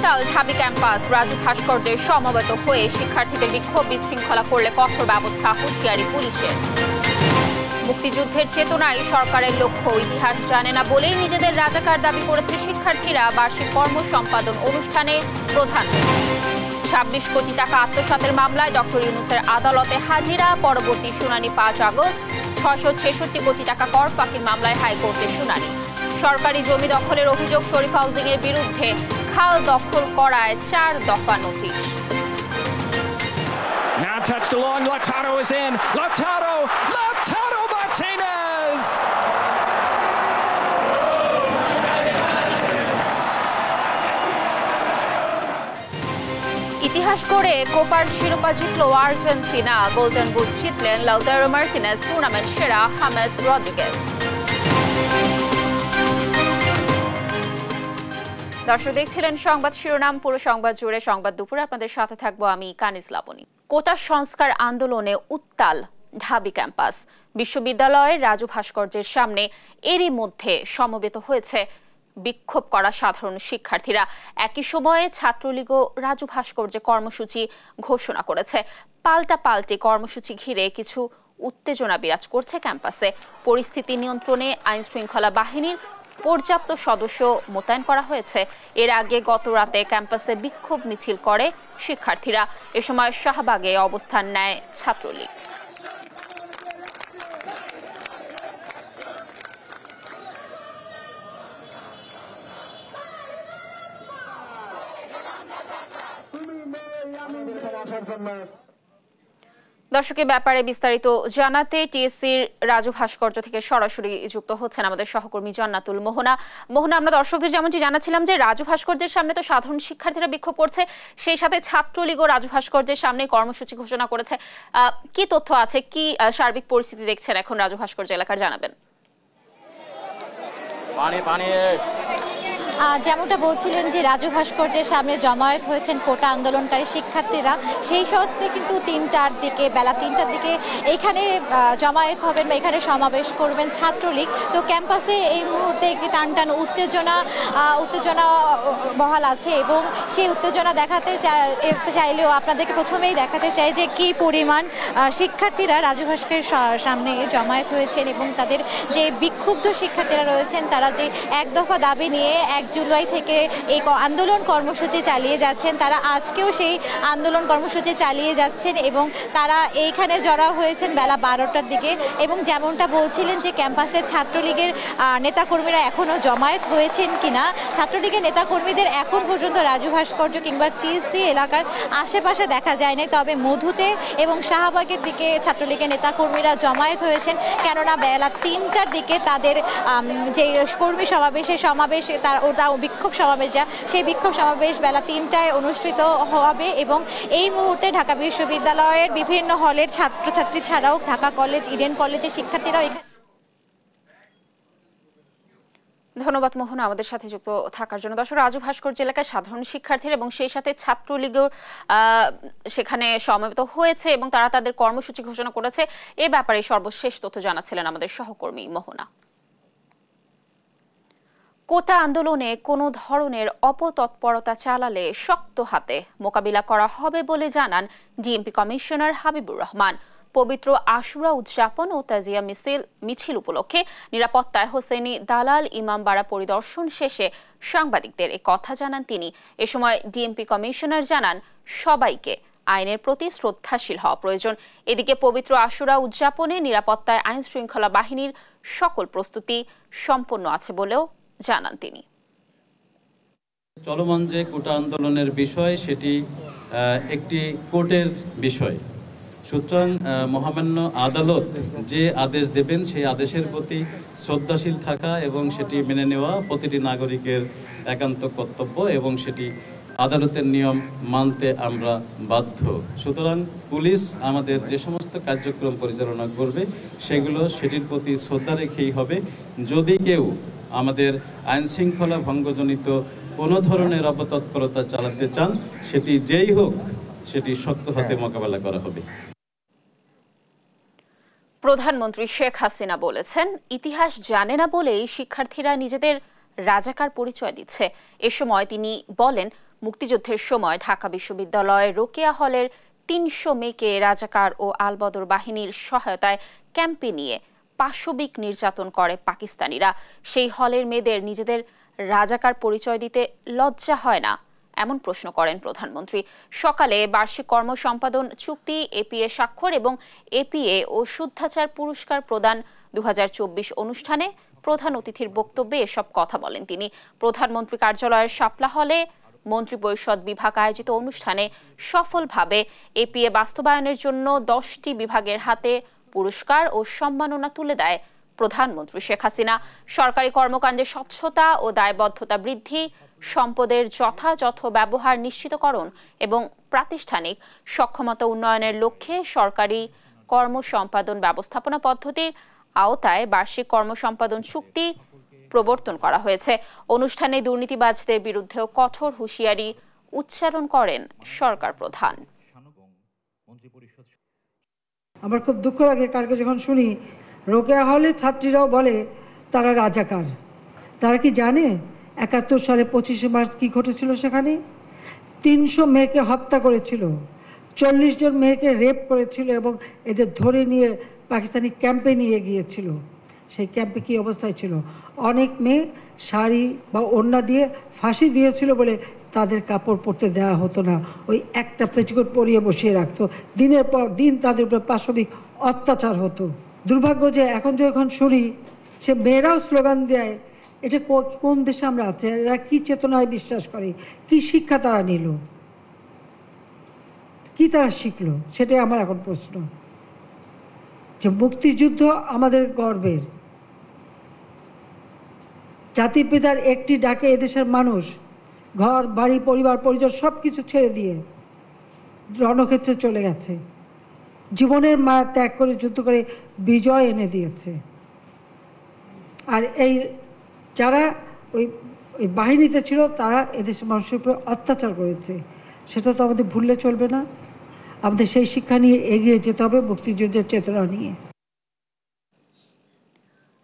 উত্তাল ঢাবি ক্যাম্পাস, রাজু ভাস্কর্যে সমবেত হয়ে শিক্ষার্থীদের বিক্ষোভ বিশৃঙ্খলা করলে কঠোর ব্যবস্থা, হুঁশিয়ারি পুলিশের। মুক্তিযুদ্ধের চেতনায় সরকারের লক্ষ্য, ইতিহাস জানে না বলেই নিজেদের রাজাকার দাবি করেছে শিক্ষার্থীরা। বার্ষিক কর্ম সম্পাদন অনুষ্ঠানে প্রধানমন্ত্রী। ২৬ কোটি টাকা আত্মসাতের মামলায় ডক্টর ইউনূসের আদালতে হাজিরা, পরবর্তী শুনানি ৫ আগস্ট। ৬৬৬ কোটি টাকা কর ফাঁকির মামলায় হাইকোর্টে শুনানি। সরকারি জমি দখলের অভিযোগ শরীফ হাউজিং এর বিরুদ্ধে, খাল দখল করায় ৪ দফা notice. Now touched along, Lautaro is in. Lautaro Martinez! ইতিহাস করে কোপার শিরোপা জিতল আর্জেন্টিনা। গোল্ডেন বুট জিতলেন লাউতারো মার্টিনেজ, টুর্নামেন্ট সেরা হামেস রদ্রিগেজ। দর্শক দেখছিলেন সংবাদ শিরোনাম, পুরো সংবাদ জুড়ে সংবাদ দুপুরে আপনাদের সাথে থাকবো আমি কানিজ লাবণী। কোটা সংস্কার আন্দোলনে উত্তাল ঢাবি ক্যাম্পাস, বিশ্ববিদ্যালয়ের রাজু ভাস্কর্যের সামনে এরই মধ্যে সমবেত হয়েছে বিক্ষোভ করা সাধারণ শিক্ষার্থীরা। একই সময়ে ছাত্রলীগও রাজু ভাস্কর্যে কর্মসূচি ঘোষণা করেছে। পাল্টাপাল্টি কর্মসূচি ঘিরে কিছু উত্তেজনা বিরাজ করছে ক্যাম্পাসে। পরিস্থিতি নিয়ন্ত্রণে আইন শৃঙ্খলা বাহিনীর পর্যাপ্ত সদস্য মোতায়েন করা হয়েছে। এর আগে গত রাতে ক্যাম্পাসে বিক্ষোভ মিছিল করে শিক্ষার্থীরা। এ সময় শাহবাগে অবস্থান নেয় ছাত্রলীগ। দর্শকের ব্যাপারে বিস্তারিত জানাতে টিএসসির রাজু ভাস্কর্য থেকে সরাসরি যুক্ত হচ্ছেন আমাদের সহকর্মী জান্নাতুল মোহনা। আমরা দর্শকদের যেমনটি জানাচ্ছিলাম যে রাজু ভাস্কর্যের সামনে তো সাধারণ শিক্ষার্থীরা বিক্ষোভ করছে, সেই সাথে ছাত্রলীগও রাজু ভাস্কর্যের সামনে কর্মসূচি ঘোষণা করেছে। কি তথ্য আছে, কি সার্বিক পরিস্থিতি দেখছেন এখন রাজু ভাস্কর্য এলাকার, জানাবেন। যেমনটা বলছিলেন যে রাজু ভাস্কর্যের সামনে জমায়েত হয়েছেন কোটা আন্দোলনকারী শিক্ষার্থীরা, সেই সত্ত্বে কিন্তু বেলা ৩টার দিকে এখানে জমায়েত হবেন বা এখানে সমাবেশ করবেন ছাত্রলীগ। তো ক্যাম্পাসে এই মুহূর্তে একটি টানটান উত্তেজনা বহাল আছে এবং সেই উত্তেজনা দেখাতে চাইলেও আপনাদেরকে প্রথমেই দেখাতে চাই যে কি পরিমাণ শিক্ষার্থীরা রাজু ভাস্করের সামনে জমায়েত হয়েছেন এবং তাদের যে বিক্ষুব্ধ শিক্ষার্থীরা রয়েছেন তারা যে এক দফা দাবি নিয়ে ১ জুলাই থেকে এই আন্দোলন কর্মসূচি চালিয়ে যাচ্ছেন, তারা আজকেও সেই আন্দোলন কর্মসূচি চালিয়ে যাচ্ছেন এবং তারা এইখানে জড়ো হয়েছেন বেলা ১২টার দিকে। এবং যেমনটা বলছিলেন যে ক্যাম্পাসের ছাত্রলীগের নেতাকর্মীরা এখনও জমায়েত হয়েছেন কিনা, ছাত্রলীগের নেতাকর্মীদের এখন পর্যন্ত রাজু ভাস্কর্য কিংবা টিএসসি এলাকার আশেপাশে দেখা যায় নাই। তবে মধুতে এবং শাহবাগের দিকে ছাত্রলীগের নেতাকর্মীরা জমায়েত হয়েছেন, কেননা বেলা ৩টার দিকে তাদের যে কর্মী সমাবেশ, সেই সমাবেশে বিক্ষোভ সমাবেশ, সেই বিক্ষোভ সমাবেশ বেলা ৩টায় অনুষ্ঠিত হবে। এবং এই মুহূর্তে ঢাকা বিশ্ববিদ্যালয়ের বিভিন্ন হলের ছাত্রছাত্রী ছাড়াও ঢাকা কলেজ, ইডেন কলেজের শিক্ষার্থীরাও ধন্যবাদ মোহনা আমাদের সাথে যুক্ত থাকার জন্য। দর্শক, রাজু ভাস্কর্য এলাকায় সাধারণ শিক্ষার্থীরা এবং সেই সাথে ছাত্রলীগের সেখানে সমবেত হয়েছে এবং তারা তাদের কর্মসূচি ঘোষণা করেছে। এ ব্যাপারে সর্বশেষ তথ্য জানাচ্ছিলেন আমাদের সহকর্মী মোহনা। কোটা আন্দোলনে কোনো ধরনের অপতৎপরতা চালালে শক্ত হাতে মোকাবিলা করা হবে বলে জানান ডিএমপি কমিশনার হাবিবুর রহমান। পবিত্র আশুরা উদযাপন ও তাজিয়া মিছিল উপলক্ষে নিরাপত্তায় হোসেনি দালাল ইমামবাড়া পরিদর্শন শেষে সাংবাদিকদের এ কথা জানান তিনি। এ সময় ডিএমপি কমিশনার জানান সবাইকে আইনের প্রতি শ্রদ্ধাশীল হওয়া প্রয়োজন। এদিকে পবিত্র আশুরা উদযাপনে নিরাপত্তায় আইন শৃঙ্খলা বাহিনীর সকল প্রস্তুতি সম্পন্ন আছে বলেও জানান তিনি। চলমান যে কোটা আন্দোলনের বিষয়, সেটি একটি কোর্টের বিষয়, সুতরাং মহামান্য আদালত যে আদেশ দেবেন সেই আদেশের প্রতি শ্রদ্ধাশীল থাকা এবং সেটি মেনে নেওয়া প্রতিটি নাগরিকের একান্ত কর্তব্য এবং সেটি আদালতের নিয়ম মানতে আমরা বাধ্য। সুতরাং পুলিশ আমাদের যে সমস্ত কার্যক্রম পরিচালনা করবে সেটির প্রতি শ্রদ্ধা রেখেই হবে। যদি কেউ আমাদের আইন শৃঙ্খলা ভঙ্গজনিত কোনো ধরনের অপতৎপরতা চালাতে চান, সেটি যেই হোক, সেটি শক্ত হাতে মোকাবেলা করা হবে। প্রধানমন্ত্রী শেখ হাসিনা বলেছেন, ইতিহাস জানে না বলেই শিক্ষার্থীরা নিজেদের রাজাকার পরিচয় দিচ্ছে। এ সময় তিনি বলেন, মুক্তিযুদ্ধের সময় ঢাকা বিশ্ববিদ্যালয়ের রোকেয়া হলের ৩০০ মেয়েকে রাজাকার ও আলবদর বাহিনীর সহায়তায় ক্যাম্পে নিয়ে পাশবিক নির্যাতন করে পাকিস্তানিরা। সেই হলের মেয়েদের নিজেদের রাজাকার পরিচয় দিতে লজ্জা হয় না, এমন প্রশ্ন করেন প্রধানমন্ত্রী। সকালে বার্ষিক কর্মসম্পাদন চুক্তি, এপিএ স্বাক্ষর এবং এপিএ ও শুদ্ধাচার পুরস্কার প্রদান ২০২৪ অনুষ্ঠানে প্রধান অতিথির বক্তব্যে এসব কথা বলেন তিনি। প্রধানমন্ত্রী কার্যালয়ের শাপলা হলে মন্ত্রিপরিষদ বিভাগ আয়োজিত অনুষ্ঠানে সফলভাবে এপিএ বাস্তবায়নের জন্য 10টি বিভাগের হাতে পুরস্কার ও সম্মাননা তুলে দেয় প্রধানমন্ত্রী শেখ হাসিনা। সরকারি কর্মকাণ্ডে স্বচ্ছতা ও দায়বদ্ধতা বৃদ্ধি, সম্পদের যথাযথ ব্যবহার নিশ্চিতকরণ এবং প্রাতিষ্ঠানিক সক্ষমতা উন্নয়নের লক্ষ্যে সরকারি কর্মসম্পাদন ব্যবস্থাপনা পদ্ধতির আওতায় বার্ষিক কর্মসম্পাদন চুক্তি প্রবর্তন করা হয়েছে। অনুষ্ঠানে দুর্নীতিবাজদের বিরুদ্ধেও কঠোর হুঁশিয়ারি উচ্চারণ করেন সরকার প্রধান। আমার খুব দুঃখ লাগে কালকে যখন শুনি রোকেয়া হলের ছাত্রীরাও বলে তারা রাজাকার। তারা কি জানে ৭১ সালে ২৫শে মার্চ কি ঘটেছিল? সেখানে ৩০০ মেয়েকে হত্যা করেছিল, ৪০ জন মেয়েকে রেপ করেছিল এবং এদের ধরে নিয়ে পাকিস্তানি ক্যাম্পে নিয়ে গিয়েছিল। সেই ক্যাম্পে কি অবস্থায় ছিল? অনেক মেয়ে শাড়ি বা ওড়না দিয়ে ফাঁসি দিয়েছিল বলে তাদের কাপড় পরতে দেওয়া হতো না, ওই একটা পেটিকোট পরিয়ে বসিয়ে রাখতো। দিনের পর দিন তাদের উপর পাশবিক অত্যাচার হতো। দুর্ভাগ্য যে যখন শুনি সে মেয়েরাও স্লোগান দেয়, এটা কোন দেশে আমরা আছি? এরা কি চেতনায় বিশ্বাস করে? কি শিক্ষা তারা নিল? কি তারা শিখলো? সেটাই আমার এখন প্রশ্ন। যে মুক্তিযুদ্ধ আমাদের গর্বের, জাতির পিতার একটি ডাকে এদেশের মানুষ ঘর বাড়ি পরিবার পরিজন সব কিছু ছেড়ে দিয়ে রণক্ষেত্রে চলে গেছে, জীবনের মায়া ত্যাগ করে যুদ্ধ করে বিজয় এনে দিয়েছে। আর এই যারা ওই বাহিনীতে ছিল তারা এদেশের মানুষের উপরে অত্যাচার করেছে, সেটা তো আমাদের ভুললে চলবে না। আমাদের সেই শিক্ষা নিয়ে এগিয়ে যেতে হবে, মুক্তিযুদ্ধের চেতনা নিয়ে।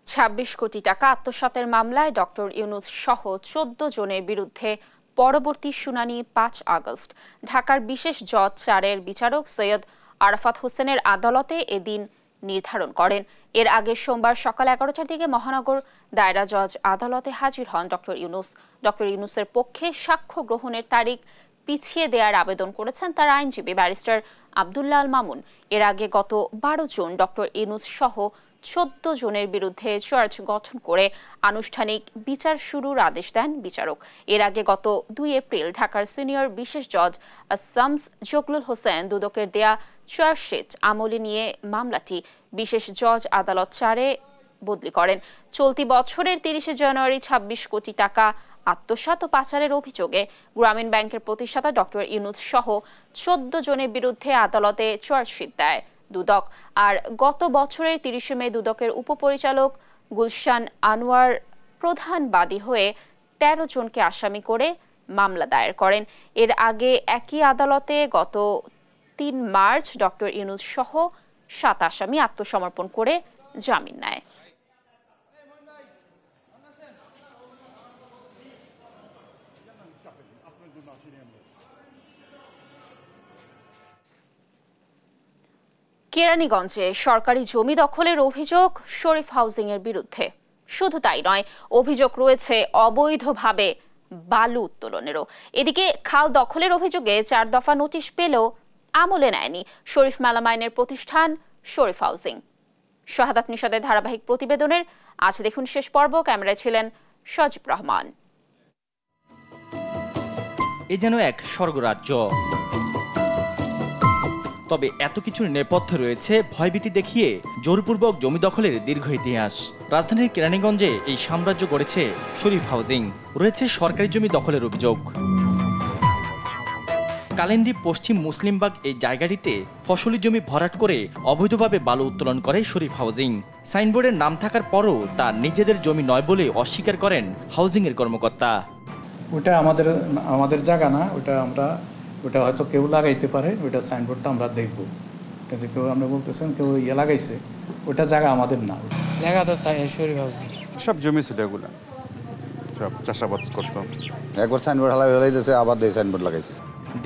২৬ কোটি টাকা আত্মসাতের মামলায় ডক্টর ইউনূস সহ ১৪ জনের বিরুদ্ধে পরবর্তী শুনানি ৫ আগস্ট। ঢাকার বিশেষ জজ ৪-এর বিচারক সৈয়দ আরাফাত হোসেনের আদালতে এদিন নির্ধারণ করেন। এর আগে সোমবার সকাল ১১টার দিকে মহানগর দায়রা জজ আদালতে হাজির হন ডক্টর ইউনূস। ডক্টর ইউনূসের পক্ষে সাক্ষ্য গ্রহণের তারিখ পিছিয়ে দেওয়ার আবেদন করেছেন তার আইনজীবী ব্যারিস্টার আব্দুল্লাহ আল মামুন। এর আগে গত ১২ জুন ডক্টর ইউনূস সহ ১৪ জনের বিরুদ্ধে চার্জ গঠন করে আনুষ্ঠানিক বিচার শুরুর আদেশ দেন বিচারক। এর আগে গত ২ এপ্রিল ঢাকার সিনিয়র বিশেষ জজ শামস জগলুল হোসেন দুদকের দেয়া চার্জশিট আমলে নিয়ে মামলাটি বিশেষ জজ আদালত ৪-এ বদলি করেন। চলতি বছরের ৩০শে জানুয়ারি ২৬ কোটি টাকা আত্মসাৎ ও পাচারের অভিযোগে গ্রামীণ ব্যাংকের প্রতিষ্ঠাতা ডক্টর ইউনূস সহ ১৪ জনের বিরুদ্ধে আদালতে চার্জশিট দেয় দুদক। আর গত বছরের ৩০শে মে দুদকের উপপরিচালক গুলশান আনোয়ার প্রধান বাদী হয়ে ১৩ জনকে আসামি করে মামলা দায়ের করেন। এর আগে একই আদালতে গত ৩ মার্চ ডক্টর ইউনূস সহ ৭ আসামি আত্মসমর্পণ করে জামিন নেয়। কেরানীগঞ্জে সরকারি জমি দখলের অভিযোগ শরীফ হাউজিং এর বিরুদ্ধে। শুধু তাই নয়, অভিযোগ রয়েছে অবৈধভাবে বালু উত্তোলনেরও। এদিকে খাল দখলের অভিযোগে ৪ দফা নোটিশ পেলেও আমলে নেয়নি শরীফ মেলামাইনের প্রতিষ্ঠান শরীফ হাউজিং। শাহাদাত নিশাদের ধারাবাহিক প্রতিবেদনের আজ দেখুন শেষ পর্ব। ক্যামেরায় ছিলেন সজীব রহমান। এ যেন এক স্বর্গরাজ্য, তবে এত কিছুর নেপথ্যে রয়েছে ভয়ভীতি দেখিয়ে জোরপূর্বক জমি দখলের দীর্ঘ ইতিহাস। রাজধানীর কেরানীগঞ্জে এই সাম্রাজ্য গড়েছে শরীফ হাউজিং। রয়েছে সরকারি জমি দখলের অভিযোগ। কালিন্দী পশ্চিম মুসলিমবাগ এই জায়গাটিতে ফসলি জমি ভরাট করে অবৈধভাবে বালু উত্তোলন করে শরীফ হাউজিং। সাইনবোর্ডের নাম থাকার পরও তা নিজেদের জমি নয় বলে অস্বীকার করেন হাউজিংয়ের কর্মকর্তা। ওটা আমাদের জায়গা না, ওটা হয়তো কেউ লাগাইতে পারে, ওইটা সাইনবোর্ডটা আমরা দেখবো। এটা যে কেউ আমরা বলতেছেন কেউ লাগাইছে, ওটা জায়গা আমাদের না। জায়গা তো শরীফ হাউজিং, সব জমি ছিল এগুলো, সব চাষাবাদ করতাম। একবার সাইনবোর্ড হালাই দিয়েছে, আবার দিয়ে সাইনবোর্ড লাগাইছে।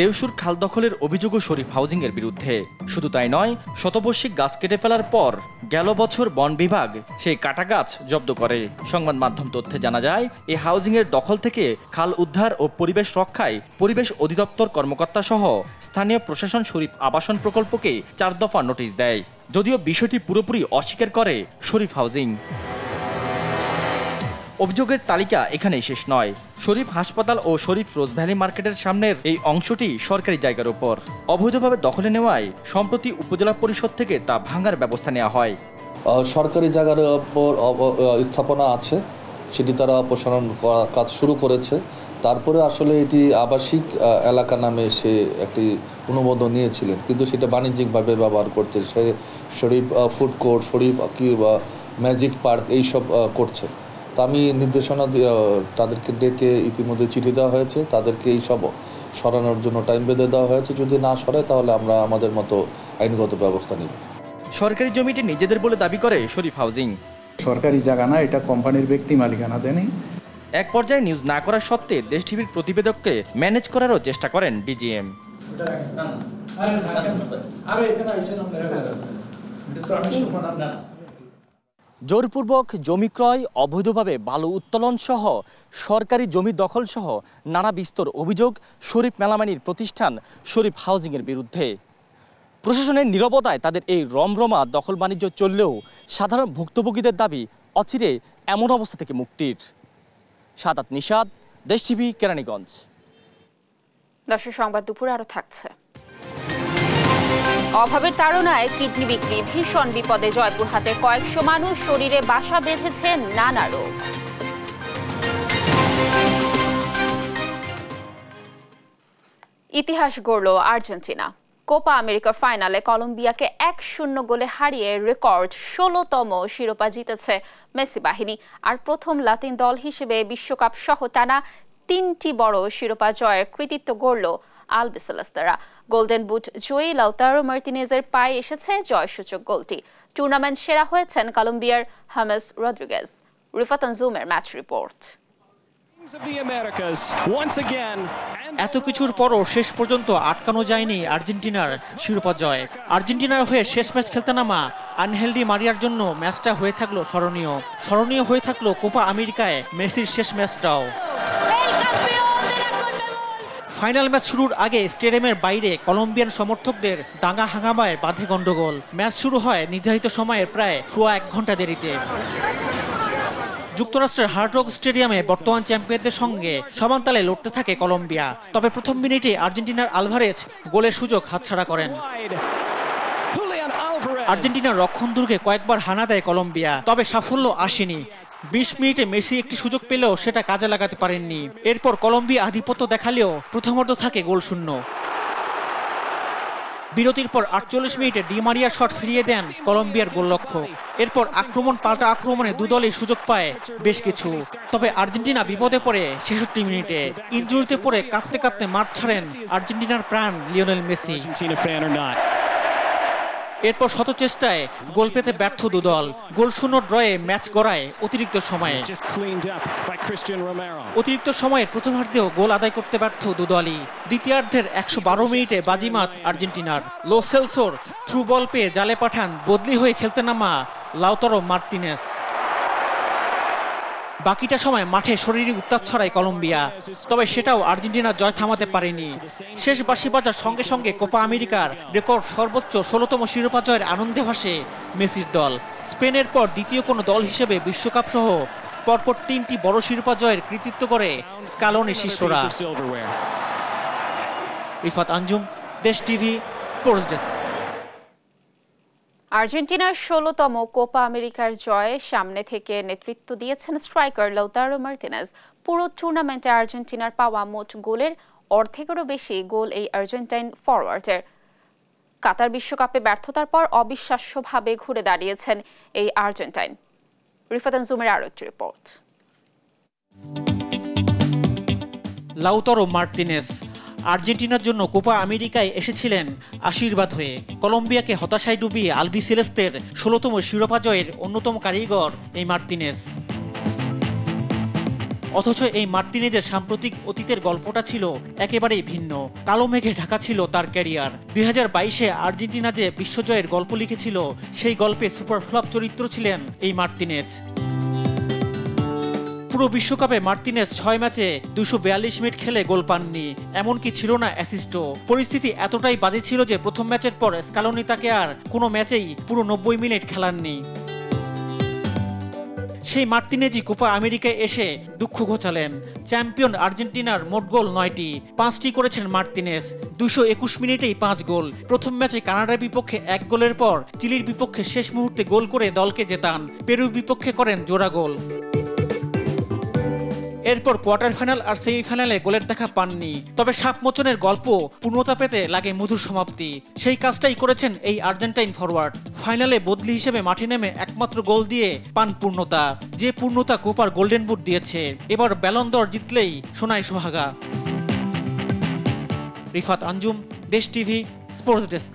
দেউসুর খাল দখলের অভিযোগও শরীফ হাউজিংয়ের বিরুদ্ধে। শুধু তাই নয়, শতবর্ষিক গাছ কেটে ফেলার পর গেল বছর বন বিভাগ সেই কাটা গাছ জব্দ করে। সংবাদ মাধ্যম তথ্যে জানা যায়, এই হাউজিংয়ের দখল থেকে খাল উদ্ধার ও পরিবেশ রক্ষায় পরিবেশ অধিদপ্তর কর্মকর্তা সহ স্থানীয় প্রশাসন শরীফ আবাসন প্রকল্পকে 4 দফা নোটিশ দেয়। যদিও বিষয়টি পুরোপুরি অস্বীকার করে শরীফ হাউজিং। অভিযোগের তালিকা এখানেই শেষ নয়। শরীফ হাসপাতাল ও শরীফ রোজ ভ্যালি মার্কেটের সামনের এই অংশটি সরকারি জায়গার উপর অবৈধভাবে দখলে নেওয়ায় সম্প্রতি উপজেলা পরিষদ থেকে তা ভাঙার ব্যবস্থা নেওয়া হয়। সরকারি জায়গার উপর স্থাপনা আছে, সেটি তারা অপসারণ করার কাজ শুরু করেছে। তারপরে আসলে এটি আবাসিক এলাকা নামে সে একটি অনুমোদন নিয়েছিলেন, কিন্তু সেটা বাণিজ্যিকভাবে ব্যবহার করছে। সে শরীফ ফুড কোর্ট, শরীফ কি বা ম্যাজিক পার্ক এইসব করছে। তা আমি নির্দেশনা তাদেরকে ডেকে ইতিমধ্যে চিঠি দেওয়া হয়েছে, তাদেরকে এইসব সরানোর জন্য টাইম বেঁধে দেওয়া হয়েছে। যদি না সরায় তাহলে আমরা আমাদের মতো আইনগত ব্যবস্থা নিব। সরকারি জমিটি নিজেদের বলে দাবি করে শরীফ হাউজিং। সরকারি জায়গা না, এটা কোম্পানির ব্যক্তি মালিকানা দেয়নি। এক পর্যায়ে নিউজ না করার সত্ত্বে দেশ টিভির প্রতিবেদককে ম্যানেজ করারও চেষ্টা করেন ডিজিএম। জোরপূর্বক জমি ক্রয়, অবৈধভাবে বালু উত্তোলন সহ সরকারি জমি দখল সহ নানা বিস্তর অভিযোগ শরীফ মেলামানির প্রতিষ্ঠান শরীফ হাউজিংয়ের বিরুদ্ধে। প্রশাসনের নীরবতায় তাদের এই রমরমা দখল বাণিজ্য চললেও সাধারণ ভুক্তভোগীদের দাবি অচিরে এমন অবস্থা থেকে মুক্তির। সাদাত নিশাদ, দেশ টিভি, কেরানীগঞ্জ। দর্শক, সংবাদ দুপুরে আরো থাকছে। অভাবের তাড়নায় কিডনি বিক্রি, ভীষণ বিপদে জয়পুরহাটের কয়েকশো মানুষ, শরীরে বাসা বেঁধেছে নানা রোগ। ইতিহাস গড়ল আর্জেন্টিনা। কোপা আমেরিকা ফাইনালে কলম্বিয়াকে 1-0 গোলে হারিয়ে রেকর্ড 16তম শিরোপা জিতেছে মেসি বাহিনী। আর প্রথম লাতিন দল হিসেবে বিশ্বকাপ সহ টানা 3টি বড় শিরোপা জয়ের কৃতিত্ব গড়ল আলবিসেলেস্তারা। গোল্ডেন বুট জয়ী লাউতারো মার্তিনেজের পায়ে এসেছে জয়সূচক গোলটি। টুর্নামেন্ট সেরা হয়েছেন কলম্বিয়ার হামেস রদ্রিগেজ। রিফাত আনজুমের ম্যাচ রিপোর্ট। এত কিছুর পরও শেষ পর্যন্ত আটকানো যায়নি আর্জেন্টিনার শিরোপা জয়। আর্জেন্টিনার হয়ে শেষ ম্যাচ খেলতে নামা আনহেল ডি মারিয়ার জন্য ম্যাচটা হয়ে থাকলো স্মরণীয় হয়ে থাকলো কোপা আমেরিকায় মেসির শেষ ম্যাচটাও। ফাইনাল ম্যাচ শুরুর আগে স্টেডিয়ামের বাইরে কলম্বিয়ান সমর্থকদের দাঙ্গা হাঙ্গামায় বাধে গন্ডগোল। ম্যাচ শুরু হয় নির্ধারিত সময়ের প্রায় 1 ঘন্টা দেরিতে। যুক্তরাষ্ট্রের হার্ড রক স্টেডিয়ামে বর্তমান চ্যাম্পিয়নদের সঙ্গে সমান তালে লড়তে থাকে কলম্বিয়া। তবে প্রথম মিনিটে আর্জেন্টিনার আলভারেজ গোলের সুযোগ হাতছাড়া করেন। আর্জেন্টিনার রক্ষণদুর্গে কয়েকবার হানা দেয় কলম্বিয়া, তবে সাফল্য আসেনি। 20 মিনিটে মেসি একটি সুযোগ পেলেও সেটা কাজে লাগাতে পারেননি। এরপর কলম্বিয়া আধিপত্য দেখালেও প্রথমার্ধ থাকে গোলশূন্য। বিরতির পর 48 মিনিটে ডি মারিয়ার শট ফিরিয়ে দেন কলম্বিয়ার গোলরক্ষক। এরপর আক্রমণ পাল্টা আক্রমণে দুদলই সুযোগ পায় বেশ কিছু। তবে আর্জেন্টিনা বিপদে পড়ে 66 মিনিটে। ইনজুরিতে পড়ে কাঁপতে কাঁপতে মাঠ ছাড়েন আর্জেন্টিনার প্রাণ লিওনেল মেসি। এরপর শত চেষ্টায় গোল পেতে ব্যর্থ দুদল। গোলশূন্য ড্রয়ে ম্যাচ গড়ায় অতিরিক্ত সময়ে। অতিরিক্ত সময়ের প্রথমার্ধেও গোল আদায় করতে ব্যর্থ দুদলই। দ্বিতীয়ার্ধের 112 মিনিটে বাজিমাত আর্জেন্টিনার। লো সেলসোর থ্রু বল পেয়ে জালে পাঠান বদলি হয়ে খেলতে নামা লাউতারো মার্তিনেজ। বাকিটা সময় মাঠে শরীরে উত্তাপ ছড়ায় কলম্বিয়া, তবে সেটাও আর্জেন্টিনা জয় থামাতে পারেনি। শেষ বাঁশি বাজার সঙ্গে সঙ্গে কোপা আমেরিকার রেকর্ড সর্বোচ্চ 16তম শিরোপা জয়ের আনন্দে ভাসে মেসির দল। স্পেনের পর দ্বিতীয় কোনো দল হিসেবে বিশ্বকাপ সহ পরপর 3টি বড় শিরোপা জয়ের কৃতিত্ব করে স্কালোনি শিষ্যরা। রিফাত আঞ্জুম, দেশ টিভি, স্পোর্টস ডেস্ক। আর্জেন্টিনার 16তম কোপা আমেরিকার জয়ে সামনে থেকে নেতৃত্ব দিয়েছেন স্ট্রাইকার লাউতারো মার্তিনেজ। পুরো টুর্নামেন্টে আর্জেন্টিনার পাওয়া মোট গোলের অর্ধেকেরও বেশি গোল এই আর্জেন্টাইন ফরওয়ার্ডের। কাতার বিশ্বকাপে ব্যর্থতার পর অবিশ্বাস্যভাবে ঘুরে দাঁড়িয়েছেন এই আর্জেন্টাইন। রিফাত আনজুমের আরো একটি রিপোর্ট। লাউতারো মার্তিনেজ আর্জেন্টিনার জন্য কোপা আমেরিকায় এসেছিলেন আশীর্বাদ হয়ে। কলম্বিয়াকে হতাশায় ডুবিয়ে আলবিসেলেস্তের 16তম শিরোপা জয়ের অন্যতম কারিগর এই মার্তিনেজ। অথচ এই মার্তিনেজের সাম্প্রতিক অতীতের গল্পটা ছিল একেবারেই ভিন্ন। কালো মেঘে ঢাকা ছিল তার ক্যারিয়ার। 2022-এ আর্জেন্টিনা যে বিশ্বজয়ের গল্প লিখেছিল, সেই গল্পে সুপার ফ্লপ চরিত্র ছিলেন এই মার্তিনেজ। পুরো বিশ্বকাপে মার্তিনেজ 6 ম্যাচে 242 মিনিট খেলে গোল পাননি, এমনকি ছিল না অ্যাসিস্টও। পরিস্থিতি এতটাই বাজে ছিল যে প্রথম ম্যাচের পর স্কালোনি তাকে আর কোনো ম্যাচেই পুরো 90 মিনিট খেলাননি। সেই মার্তিনেজই কোপা আমেরিকায় এসে দুঃখ ঘোচালেন। চ্যাম্পিয়ন আর্জেন্টিনার মোট গোল 9টি, 5টি করেছেন মার্তিনেজ। 221 মিনিটেই 5 গোল। প্রথম ম্যাচে কানাডার বিপক্ষে 1 গোলের পর চিলির বিপক্ষে শেষ মুহূর্তে গোল করে দলকে জেতান। পেরুর বিপক্ষে করেন জোড়া গোল। এরপর কোয়ার্টার ফাইনাল আর সেমিফাইনালে গোলের দেখা পাননি। তবে সাপ মোচনের গল্প পূর্ণতা পেতে লাগে মধুর সমাপ্তি। সেই কাজটাই করেছেন এই আর্জেন্টাইন ফরওয়ার্ড। ফাইনালে বদলি হিসেবে মাঠে নেমে একমাত্র গোল দিয়ে পান পূর্ণতা, যে পূর্ণতা কোপার গোল্ডেন বুট দিয়েছে। এবার ব্যালন দর জিতলেই সোনায় সোহাগা। রিফাত আঞ্জুম, দেশ টিভি, স্পোর্টস ডেস্ক।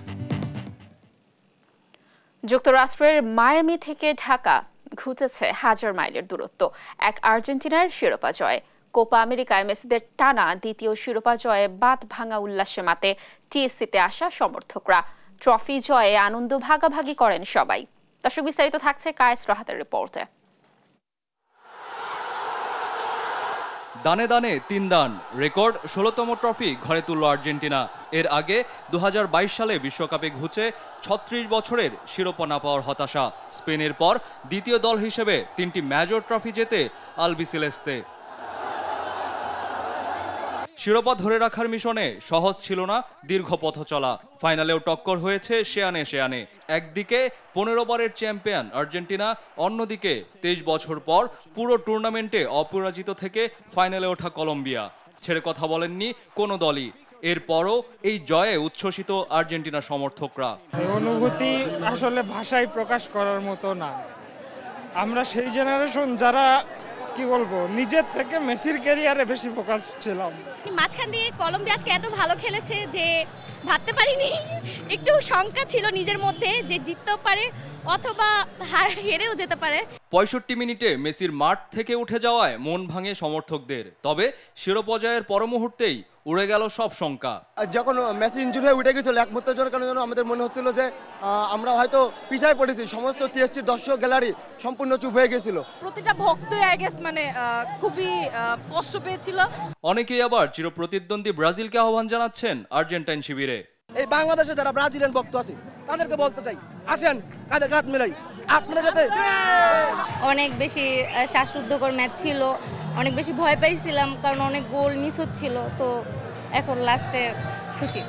যুক্তরাষ্ট্রের মায়ামি থেকে ঢাকা ঘুচেছে 1000 মাইলের দূরত্ব এক আর্জেন্টিনার শিরোপা জয়। কোপা আমেরিকায় মেসিদের টানা দ্বিতীয় শিরোপা জয়ে বাঁধ ভাঙা উল্লাসে মাতে টিএসসিতে আসা সমর্থকরা। ট্রফি জয়ে আনন্দ ভাগাভাগি করেন সবাই। দর্শক, বিস্তারিত থাকছে কায়েস রাহাতের রিপোর্টে। দানে দানে 3 দান, রেকর্ড 16তম ট্রফি ঘরে তুলল আর্জেন্টিনা। এর আগে 2022 সালে বিশ্বকাপে ঘুচে 36 বছরের শিরোপা না পাওয়ার হতাশা। স্পেনের পর দ্বিতীয় দল হিসেবে 3টি মেজর ট্রফি জেতে আলবিসেলেস্তে। শিরোপা ধরে রাখার মিশনে সহজ ছিল না দীর্ঘ পথ চলা। ফাইনালেও টক্কর হয়েছে শেয়ানে শেয়ানে। একদিকে 15 বারের চ্যাম্পিয়ন আর্জেন্টিনা, অন্যদিকে 23 বছর পর পুরো টুর্নামেন্টে অপরাজিত থেকে ফাইনালে ওঠা কলম্বিয়া। ছেড়ে কথা বলেননি কোনো দলই। এরপরও এই জয়ে উচ্ছ্বসিত আর্জেন্টিনা সমর্থকরা। অনুভূতি আসলে ভাষায় প্রকাশ করার মতো না। আমরা সেই জেনারেশন যারা কি বলবো, নিজের থেকে মেসির ক্যারিয়ারে বেশি ফোকাস ছিলাম। মাঝখান দিয়ে কলম্বিয়া আজকে এত ভালো খেলেছে যে ভাবতে পারিনি। একটু শঙ্কা ছিল নিজের মধ্যে যে জিততেও পারে অথবা হেরেও যেতে পারে। 65 মিনিটে মেসির মাঠ থেকে উঠে যাওয়ায় মন ভাঙে সমর্থকদের। তবে শিরোপা জয়ের পর মুহূর্তেই উড়ে গেল সব শঙ্কা। যখন মেসি ইনজুরি হয়ে উঠে গেছিল, এক মুহূর্তের জন্য আমাদের মনে হচ্ছিল যে আমরা হয়তো পিছায় পড়েছি। সমস্ত টিএসসির দর্শক গ্যালারি সম্পূর্ণ চুপ হয়ে গেছিল। প্রতিটা ভক্ত খুবই কষ্ট পেয়েছিল। অনেকেই আবার চিরপ্রতিদ্বন্দ্বী ব্রাজিলকে আহ্বান জানাচ্ছেন আর্জেন্টাইন শিবিরে। এই বাংলাদেশে যারা ব্রাজিলিয়ান ভক্ত আছে তাদেরকে বলতে চাই, আসেন কাঁধে কাঁধ মিলাই আপনাদের সাথে। অনেক বেশি শ্বাসরুদ্ধকর ম্যাচ ছিল, অনেক বেশি ভয় পাইছিলাম কারণ অনেক গোল মিস হচ্ছিল। তো এখন লাস্টে খুশি।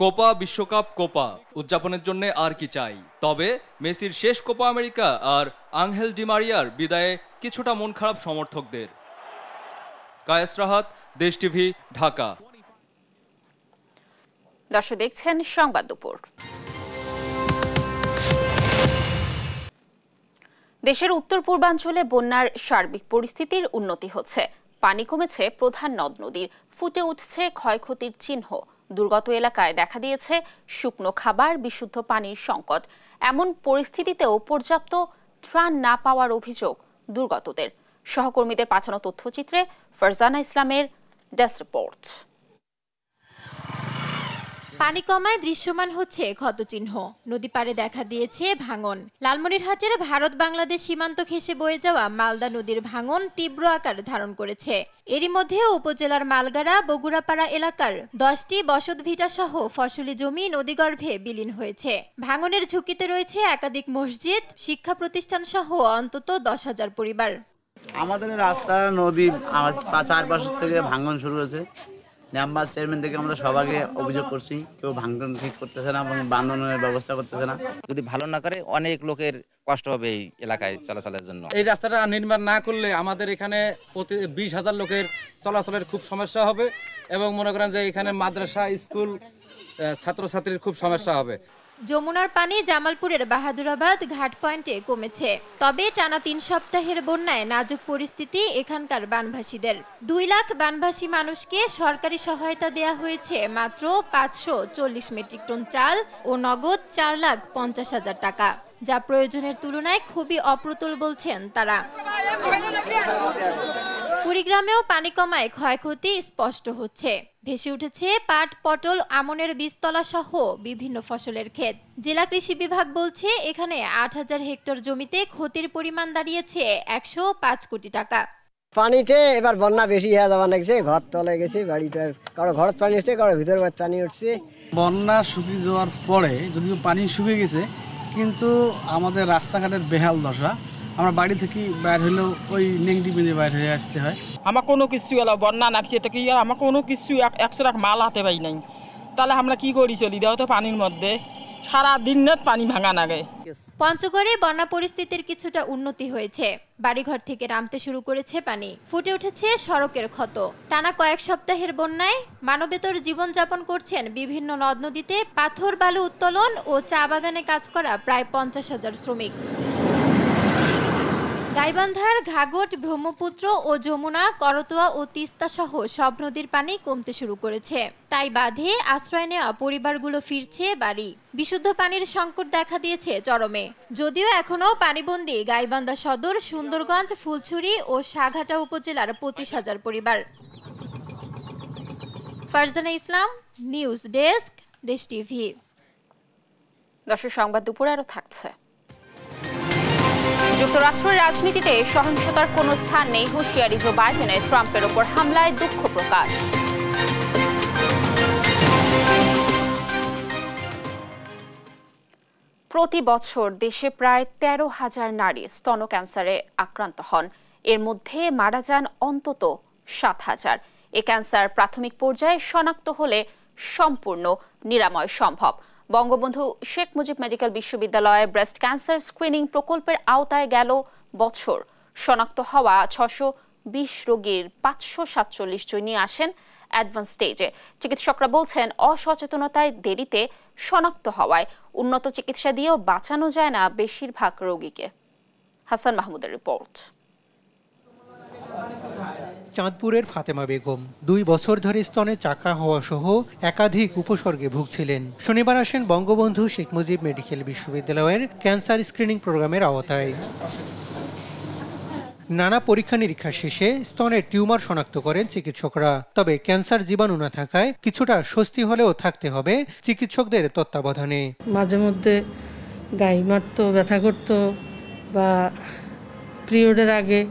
কোপা বিশ্বকাপ কোপা উদযাপনের জন্য আর কি চাই। তবে মেসির শেষ কোপা আমেরিকা আর আঙ্গেল ডি মারিয়ার বিদায়ে কিছুটা মন খারাপ সমর্থকদের। কায়েস রাহাত, দেশ টিভি, ঢাকা। দর্শক দেখছেন সংবাদ দুপুর। দেশের উত্তর পূর্বাঞ্চলে বন্যার সার্বিক পরিস্থিতির উন্নতি হচ্ছে। পানি কমেছে প্রধান নদ নদীর, ফুটে উঠছে ক্ষয়ক্ষতির চিহ্ন। দুর্গত এলাকায় দেখা দিয়েছে শুকনো খাবার, বিশুদ্ধ পানির সংকট। এমন পরিস্থিতিতেও পর্যাপ্ত ত্রাণ না পাওয়ার অভিযোগ দুর্গতদের। সহকর্মীদের পাঠানো তথ্যচিত্রে ফারজানা ইসলামের ডেস্ক রিপোর্ট। পানি কমায় দৃশ্যমান হচ্ছে ক্ষতচিহ্ন, নদী পাড়ে দেখা দিয়েছে ভাঙন। লালমনিরহাটের ভারত বাংলাদেশ সীমান্ত ঘেঁষে বয়ে যাওয়া মালদা নদীর ভাঙন তীব্র আকার ধারণ করেছে। এরই মধ্যে উপজেলার মালগাড়া, বগুড়াপাড়া এলাকার 10টি বসতভিটা সহ ফসলি জমি নদীগর্ভে বিলীন হয়েছে। ভাঙনের ঝুঁকিতে রয়েছে একাধিক মসজিদ, শিক্ষা প্রতিষ্ঠান সহ অন্তত 10,000 পরিবার। আমাদের রাস্তা নদী 4 বছর থেকে ভাঙন শুরু হয়েছে। মেম্বার চেয়ারম্যান থেকে আমরা সবাইকে অভিযোগ করছি, কেউ ভাঙন ঠিক করতেছে না এবং বাঁধনের ব্যবস্থা করতেছে না। যদি ভালো না করে অনেক লোকের কষ্ট হবে এই এলাকায় চলাচলের জন্য। এই রাস্তাটা নির্মাণ না করলে আমাদের এখানে প্রতি 20,000 লোকের চলাচলের খুব সমস্যা হবে এবং মনে করেন যে এখানে মাদ্রাসা, স্কুল, ছাত্রছাত্রীর খুব সমস্যা হবে। যমুনার পানি জামালপুরের বাহাদুরাবাদ ঘাট পয়েন্টে কমেছে। তবে টানা 3 সপ্তাহের বন্যায় নাজুক পরিস্থিতি এখানকার বানভাসীদের। 2 লাখ বানভাসী মানুষকে সরকারি সহায়তা দেয়া হয়েছে মাত্র 540 মেট্রিক টন চাল ও নগদ 4,50,000 টাকা, যা প্রয়োজনের তুলনায় খুবই অপ্রতুল বলছেন তারা। কুড়িগ্রামেও পানি কমায় ক্ষয়ক্ষতি স্পষ্ট হচ্ছে। ভেসে উঠেছে পাট, পটল, আমনের বীজতলা সহ বিভিন্ন ফসলের ক্ষেত। জেলা কৃষি বিভাগ বলছে এখানে ৮,০০০ হেক্টর জমিতে ক্ষতির পরিমাণ দাঁড়িয়েছে ১০৫ কোটি টাকা। পানিতে এবার বন্যা বেশি হয়ে যাওয়া লাগছে, ঘর তলে গেছে, বাড়িতে কারো ঘর পানি উঠছে, কারো ভিতর পানি উঠছে। বন্যা শুকিয়ে যাওয়ার পরে যদিও পানি শুকিয়ে গেছে, কিন্তু আমাদের রাস্তাঘাটের বেহাল দশা। আমরা বাড়ি থেকে বাইর হলেও ওই নেংটি বেঁধে বাইর হয়ে আসতে হয়। আমার কোনো কিছু এলো বন্যা নামছে তো কি আমার কোনো কিছু 100 টাকা মাল হাতে পাই নাই, তাহলে আমরা কি করি চলি দেওয়া তো পানির মধ্যে সারা দিন পানি ভাঙা নাগে। পঞ্চগড়ে বন্যা পরিস্থিতির কিছুটা উন্নতি হয়েছে। বাড়িঘর থেকে নামতে শুরু করেছে পানি, ফুটে উঠেছে সড়কের ক্ষত। টানা কয়েক সপ্তাহের বন্যায় মানবেতর জীবনযাপন করছেন বিভিন্ন নদ নদীতে পাথর বালু উত্তোলন ও চা বাগানে কাজ করা প্রায় 50,000 শ্রমিক। গাইবান্ধার ঘাগট, ব্রহ্মপুত্র ও যমুনা, করতোয়া ও তিস্তা সহ সব নদীর পানি কমতে শুরু করেছে। তাই বাঁধে আশ্রয় নেওয়া পরিবারগুলো ফিরছে বাড়ি। বিশুদ্ধ পানির সংকট দেখা দিয়েছে চরমে। যদিও এখনও পানিবন্দী গাইবান্ধা সদর, সুন্দরগঞ্জ, ফুলছড়ি ও সাঘাটা উপজেলার 25,000 পরিবার। ফারজানা ইসলাম, নিউজ ডেস্ক, দেশ টিভি। দর্শক, সংবাদ দুপুরে আরো থাকছে। যুক্তরাষ্ট্রের রাজনীতিতে সহিংসতার কোনো স্থান নেই, হুঁশিয়ারি জো বাইডেনের। ট্রাম্পের ওপর হামলায় দুঃখ প্রকাশ। প্রতি বছর দেশে প্রায় 13,000 নারী স্তন ক্যান্সারে আক্রান্ত হন। এর মধ্যে মারা যান অন্তত 7,000। এ ক্যান্সার প্রাথমিক পর্যায়ে শনাক্ত হলে সম্পূর্ণ নিরাময় সম্ভব। বঙ্গবন্ধু শেখ মুজিব মেডিকেল বিশ্ববিদ্যালয়ে ব্রেস্ট ক্যান্সার স্ক্রিনিং প্রকল্পের আওতায় গেল বছর শনাক্ত হওয়া 620 রোগীর 547 জন নিয়ে আসেন অ্যাডভান্স স্টেজে। চিকিৎসকরা বলছেন অসচেতনতায় দেরিতে শনাক্ত হওয়ায় উন্নত চিকিৎসা দিয়েও বাঁচানো যায় না বেশিরভাগ রোগীকে। হাসান মাহমুদের রিপোর্ট। চাঁদপুরের ফাতেমা বেগম 2 বছর ধরে স্তনে চাকা হওয়া সহ একাধিক উপসর্গে ভুগছিলেন। শনিবার আসেন বঙ্গবন্ধু শেখ মুজিব মেডিকেল বিশ্ববিদ্যালয়ের ক্যান্সার স্ক্রিনিং প্রোগ্রামের আওতায়। নানা পরীক্ষা নিরীক্ষা শেষে স্তনের টিউমার শনাক্ত করেন চিকিৎসকরা। তবে ক্যান্সার জীবাণু না থাকায় কিছুটা স্বস্তি হলেও থাকতে হবে চিকিৎসকদের তত্ত্বাবধানে। মাঝে মধ্যে গায়ে মারতো, ব্যথা করতো বা পিরিয়ডের আগে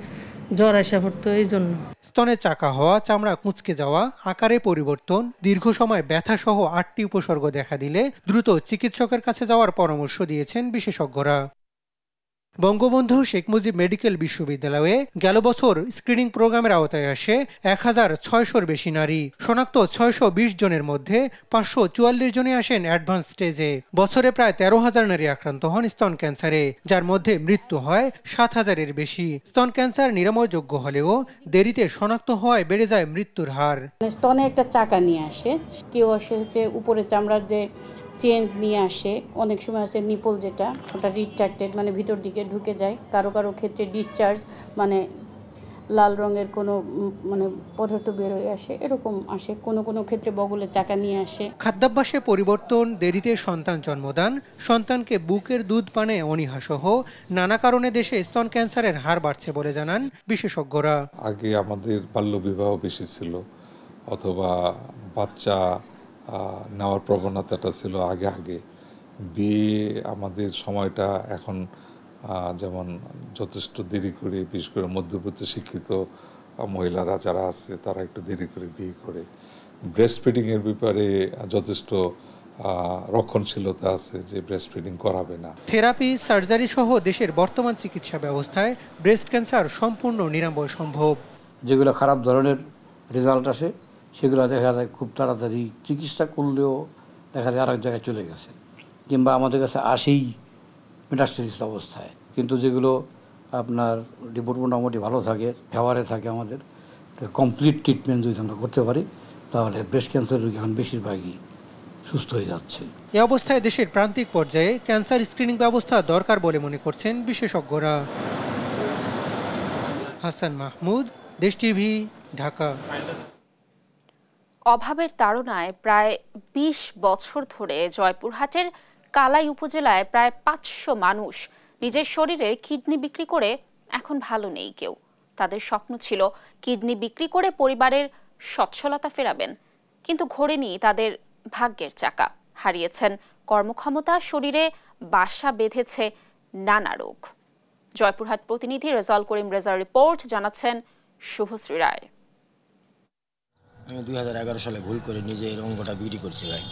জ্বর আসা পড়তো। এই জন্য স্তনে চাকা হওয়া, চামড়া কুঁচকে যাওয়া, আকারে পরিবর্তন, দীর্ঘ সময় ব্যথা সহ 8টি উপসর্গ দেখা দিলে দ্রুত চিকিৎসকের কাছে যাওয়ার পরামর্শ দিয়েছেন বিশেষজ্ঞরা। বঙ্গবন্ধু শেখ মুজিব মেডিকেল বিশ্ববিদ্যালয়ে গেল বছর স্ক্রিনিং প্রোগ্রামের আওতায় আসে 1,600-র বেশি নারী। শনাক্ত 620 জনের মধ্যে 544 জনে আসেন অ্যাডভান্স স্টেজে। বছরে প্রায় 13,000 নারী আক্রান্ত হন স্তন ক্যান্সারে, যার মধ্যে মৃত্যু হয় 7,000-এর বেশি। স্তন ক্যান্সার নিরাময়যোগ্য হলেও দেরিতে শনাক্ত হওয়ায় বেড়ে যায় মৃত্যুর হার। স্তনে একটা চাকা নিয়ে আসে, কেউ আসে হচ্ছে উপরে চামড়ার যে চেঞ্জ নিয়ে আসে, অনেক সময় আছে নিপল, যেটা ওটা রিট্রাক্টেড মানে ভিতর দিকে ঢুকে যায়। কারো কারো ক্ষেত্রে ডিসচার্জ মানে লাল রঙের কোনো মানে পদার্থ বের হয়ে আসে, এরকম আসে। কোনো কোনো ক্ষেত্রে বগলের চাকা নিয়ে আসে। খাদ্যাভ্যাসে পরিবর্তন, দেরিতে সন্তান জন্মদান, সন্তানকে বুকের দুধ পানে অনীহা সহ নানা কারণে দেশে স্তন ক্যান্সারের হার বাড়ছে বলে জানান বিশেষজ্ঞরা। আগে আমাদের বাল্যবিবাহ বেশি ছিল, অথবা বাচ্চা নেওয়ার প্রবণতাটা ছিল আগে। বিয়ে আমাদের সময়টা এখন যেমন যথেষ্ট দেরি করে, বিশেষ করে মধ্যবিত্ত শিক্ষিত মহিলারা যারা আছে তারা একটু দেরি করে বিয়ে করে। ব্রেস্ট ফিডিংয়ের ব্যাপারে যথেষ্ট রক্ষণশীলতা আছে যে ব্রেস্ট ফিডিং করাবে না। থেরাপি, সার্জারি সহ দেশের বর্তমান চিকিৎসা ব্যবস্থায় ব্রেস্ট ক্যান্সার সম্পূর্ণ নিরাময় সম্ভব। যেগুলো খারাপ ধরনের রেজাল্ট আসে সেগুলো দেখা যায় খুব তাড়াতাড়ি চিকিৎসা করলেও দেখা যায় আরেক জায়গায় চলে গেছে, কিংবা আমাদের কাছে আসেই মেটাস্টেসিস অবস্থায়। কিন্তু যেগুলো আপনার রিপোর্ট মোটামুটি ভালো থাকে, ফেভারে থাকে, আমাদের কমপ্লিট ট্রিটমেন্ট যদি আমরা করতে পারি তাহলে ব্রেস্ট ক্যান্সার রোগী এখন বেশিরভাগই সুস্থ হয়ে যাচ্ছে। এ অবস্থায় দেশের প্রান্তিক পর্যায়ে ক্যান্সার স্ক্রিনিং ব্যবস্থা দরকার বলে মনে করছেন বিশেষজ্ঞরা। হাসান মাহমুদ, দেশ টিভি, ঢাকা। অভাবের তাড়নায় প্রায় 20 বছর ধরে জয়পুরহাটের কালাই উপজেলায় প্রায় 500 মানুষ নিজের শরীরে কিডনি বিক্রি করে এখন ভালো নেই কেউ। তাদের স্বপ্ন ছিল কিডনি বিক্রি করে পরিবারের সচ্ছলতা ফেরাবেন, কিন্তু ঘোরেনি তাদের ভাগ্যের চাকা। হারিয়েছেন কর্মক্ষমতা, শরীরে বাসা বেঁধেছে নানা রোগ। জয়পুরহাট প্রতিনিধি রেজাউল করিম রেজার রিপোর্ট, জানাচ্ছেন শুভশ্রী রায়। আমি 2011 সালে ভুল করে নিজে এই অঙ্গটা বিক্রি করছি ভাই,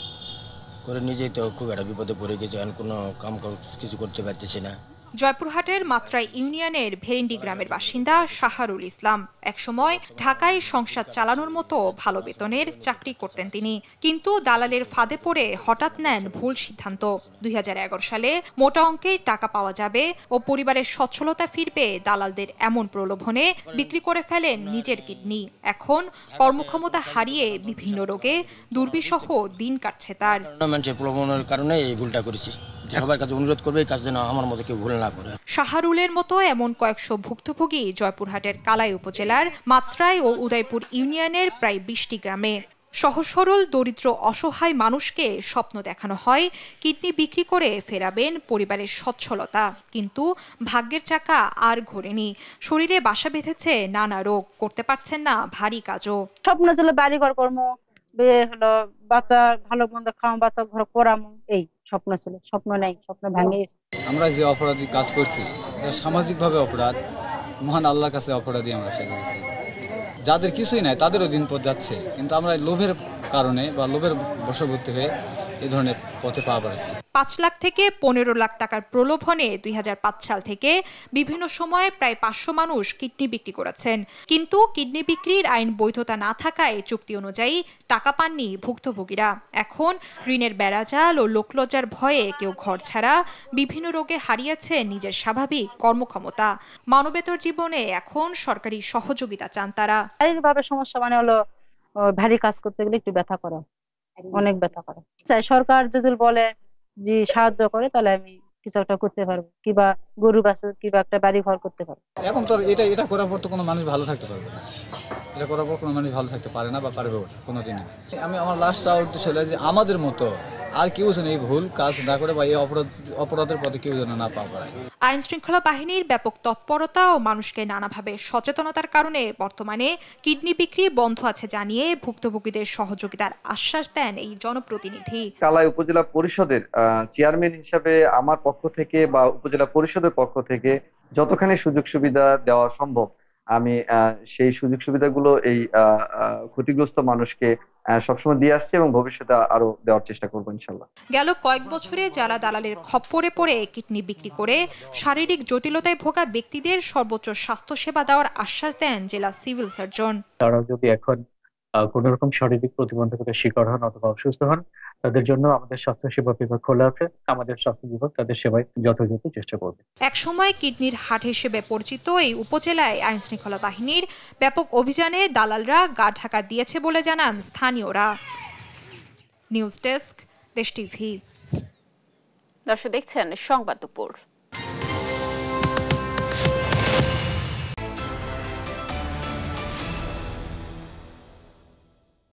করে নিজেই তো খুব একটা বিপদে পড়ে গেছি, আর কোনো কাম কিছু করতে পারতেছি না। জয়পুরহাটের মাত্রাই ইউনিয়নের ভেরেন্ডি গ্রামের বাসিন্দা শাহারুল ইসলাম একসময় ঢাকায় সংসার চালানোর মতো ভালো বেতনের চাকরি করতেন তিনি, কিন্তু দালালের ফাঁদে পড়ে হঠাৎ নেন ভুল সিদ্ধান্ত। 2011 সালে মোটা অঙ্কের টাকা পাওয়া যাবে ও পরিবারের সচ্ছলতা ফিরবে, দালালদের এমন প্রলোভনে বিক্রি করে ফেলেন নিজের কিডনি। এখন কর্মক্ষমতা হারিয়ে বিভিন্ন রোগে দুর্বিষহ দিন কাটছে তার। প্রলোভনের কারণে এই ভুলটা করেছি, সবার কাছে অনুরোধ করবে এই কাজ যেন আমার মতো কেউ ভুল না করে। শাহারুলের মতো এমন কয়েকশো ভুক্তভোগী জয়পুরহাটের কালাই উপজেলার মাত্রাই ও উদয়পুর ইউনিয়নের প্রায় 20টি গ্রামে। সহজ সরল দরিদ্র অসহায় মানুষকে স্বপ্ন দেখানো হয় কিডনি বিক্রি করে ফেরাবেন পরিবারের সচ্ছলতা, কিন্তু ভাগ্যের চাকা আর ঘোরেনি। শরীরে বাসা বেঁধেছে নানা রোগ, করতে পারছেন না ভারী কাজও। স্বপ্ন ছিল বাড়িঘর কর্ম, বিয়ে হলো, বাচ্চা ভালো মন্দ খাওয়া, বাচ্চা ঘর করাম, এই স্বপ্ন ছিল। স্বপ্ন নাই, স্বপ্ন ভেঙে গেছে। আমরা যে অপরাধী কাজ করছি সামাজিকভাবে অপরাধ, মহান আল্লাহর কাছে অপরাধী আমরা সেজে গেছি। যাদের কিছুই নাই তাদেরও দিন পথ যাচ্ছে, কিন্তু আমরা লোভের কারণে বা লোভের বশবর্তী হয়ে এই ধরনের পথে পা বাড়াচ্ছি। 5 লাখ থেকে 15 লাখ টাকার প্রলোভনে 2005 সাল থেকে বিভিন্ন সময়ে প্রায় 500 মানুষ কিডনি বিক্রি করেছেন, কিন্তু কিডনি বিক্রির আইন বৈধতা না থাকায় চুক্তি অনুযায়ী টাকা পাননি ভুক্তভোগীরা। এখন ঋণের বেড়াজাল ও লোকলজ্জার ভয়ে কেউ ঘর ছাড়া, বিভিন্ন রোগে হারিয়েছে নিজের স্বাভাবিক কর্মক্ষমতা। মানবেতর জীবনে এখন সরকারি সহযোগিতা চান তারা। শারীরিকভাবে সমস্যা মানে হলো ভারী কাজ করতে গেলে একটু ব্যথা করে, অনেক ব্যথা করে। চাই সরকার যদি বলে যে সাহায্য করে, তাহলে আমি কিছু একটা করতে পারবো, কিবা গরু বাছুর কিবা একটা বাড়ি ঘর করতে পারবো। এখন তো এটা করার পর তো কোনো মানুষ ভালো থাকতে পারবে না, এটা করার পর কোনো মানুষ ভালো থাকতে পারে না বা পারবে কোনোদিনই। আমি আমার লাস্ট চাওয়ার উদ্দেশ্য হলো যে আমাদের মতো আর কেউ যেন এই ভুল কাজ না করে বা এই অপরাধের পথে কেউ যেন না পা বাড়ায়। আইন শৃঙ্খলা বাহিনীর ব্যাপক তৎপরতা ও মানুষকে নানাভাবে সচেতনতার কারণে বর্তমানে কিডনি বিক্রি বন্ধ আছে জানিয়ে ভুক্তভোগীদের সহযোগিতার আশ্বাস দেন এই জনপ্রতিনিধি। কালাই উপজেলা পরিষদের চেয়ারম্যান হিসেবে আমার পক্ষ থেকে বা উপজেলা পরিষদের পক্ষ থেকে যতখানি সুযোগ সুবিধা দেওয়া সম্ভব আমি সেই সুযোগ সুবিধাগুলো এই ক্ষতিগ্রস্ত মানুষকে সবসময় দিয়ে আসছি এবং ভবিষ্যতে আরো দেওয়ার চেষ্টা করবো ইনশাল্লাহ। গেল কয়েক বছরে যারা দালালের খপ্পরে পড়ে কিডনি বিক্রি করে শারীরিক জটিলতায় ভোগা ব্যক্তিদের সর্বোচ্চ স্বাস্থ্য সেবা দেওয়ার আশ্বাস দেন জেলা সিভিল সার্জন। তারা যদি এখন কোন রকম শারীরিক প্রতিবন্ধকতার শিকার হন অথবা অসুস্থ হন, তাদের জন্য আমাদের স্বাস্থ্য সেবা বিভাগ খোলা আছে। আমাদের স্বাস্থ্য বিভাগ তাদের সেবায় যথাযথ চেষ্টা করবে। একসময় কিডনির হাট হিসেবে পরিচিত এই উপজেলায় আইন শৃঙ্খলা বাহিনীর ব্যাপক অভিযানে দালালরা গা ঢাকা দিয়েছে বলে জানান স্থানীয়রা। নিউজ ডেস্ক, দেশ টিভি। দর্শক দেখছেন সংবাদ দুপুর।